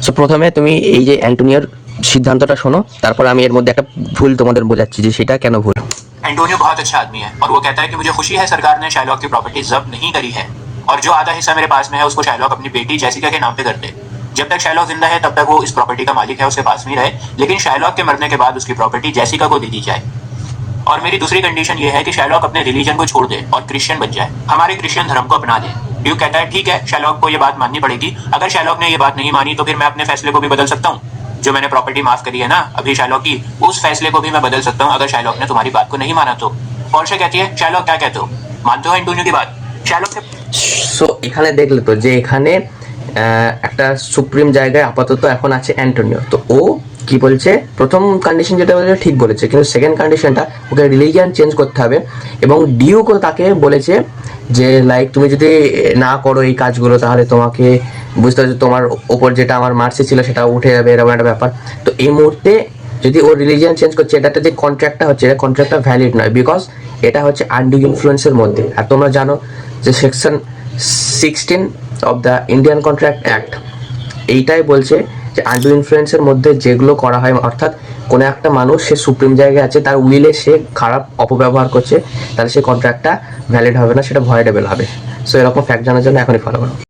So প্রথমে তুমি এই যে অ্যান্টোনিওর সিদ্ধান্তটা শোনো, তারপর আমি এর মধ্যে একটা ভুল তোমাদের বোঝাচ্ছি যে সেটা কেন ভুল। एंटोनियो बहुत अच्छा आदमी है और वो कहता है कि मुझे खुशी है सरकार ने शाइलॉक की प्रॉपर्टी जब्त नहीं करी है और जो आधा हिस्सा मेरे पास में है उसको शाइलॉक अपनी बेटी जेसिका के नाम पे कर दे। जब तक शाइलॉक जिंदा है तब तक वो इस प्रॉपर्टी का मालिक है, उसके पास में रहे, लेकिन शाइलॉक के मरने के बाद उसकी प्रॉपर्टी जेसिका को दे दी जाए। और मेरी दूसरी कंडीशन ये है कि शाइलॉक अपने रिलीजन को छोड़ दे और क्रिश्चियन बन जाए, हमारे क्रिश्चियन धर्म को अपना ले। ड्यूक कहता है ठीक है, शाइलॉक को ये बात माननी पड़ेगी। अगर शाइलॉक ने ये बात नहीं मानी तो फिर मैं अपने फैसले को भी बदल सकता हूँ। जो मैंने प्रॉपर्टी माफ करी है ना अभी शाइलॉक की, उस फैसले को भी मैं बदल सकता हूँ अगर शाइलॉक ने तुम्हारी बात को नहीं माना तो। पोर्शे कहती है शाइलॉक क्या कहते हो, मानते हो एंटोनियो की बात? शाइलॉक से সো এখানে দেখলে তো যে এখানে একটা সুপ্রিম জায়গায় আপাতত এখন আছে অ্যান্টোনিও। তো ও কি বলছে, প্রথম কন্ডিশন যেটা বলেছে ঠিক বলেছে, কিন্তু সেকেন্ড কন্ডিশনটা ওকে রিলিজিয়ান চেঞ্জ করতে হবে। এবং ডিউকও তাকে বলেছে যে লাইক তুমি যদি না করো এই কাজগুলো তাহলে তোমাকে বুঝতে পারছো তোমার ওপর যেটা আমার মার্সি ছিল সেটা উঠে যাবে, এরকম একটা ব্যাপার। তো এই মুহূর্তে যদি ও রিলিজিয়ান চেঞ্জ করছে, এটাতে যে কন্ট্রাক্টটা হচ্ছে এটা কন্ট্রাক্টটা ভ্যালিড নয়, বিকজ এটা হচ্ছে আনডিউ ইনফ্লুয়েন্সের মধ্যে। আর তোমরা জানো যে section 16 of the Indian contract act এইটাই বলছে যে আনডিউ ইনফ্লুয়েন্সের মধ্যে যেগুলো করা হয়, অর্থাৎ কোনো একটা মানুষ সে সুপ্রিম জায়গায় আছে, তার উইলে সে খারাপ অপব্যবহার করছে, তাহলে সেই কন্ট্রাক্টটা ভ্যালিড হবে না, সেটা ভয়েডেবল হবে। সো এরকম ফ্যাক্ট জানার জন্য এখনই ফলো করো।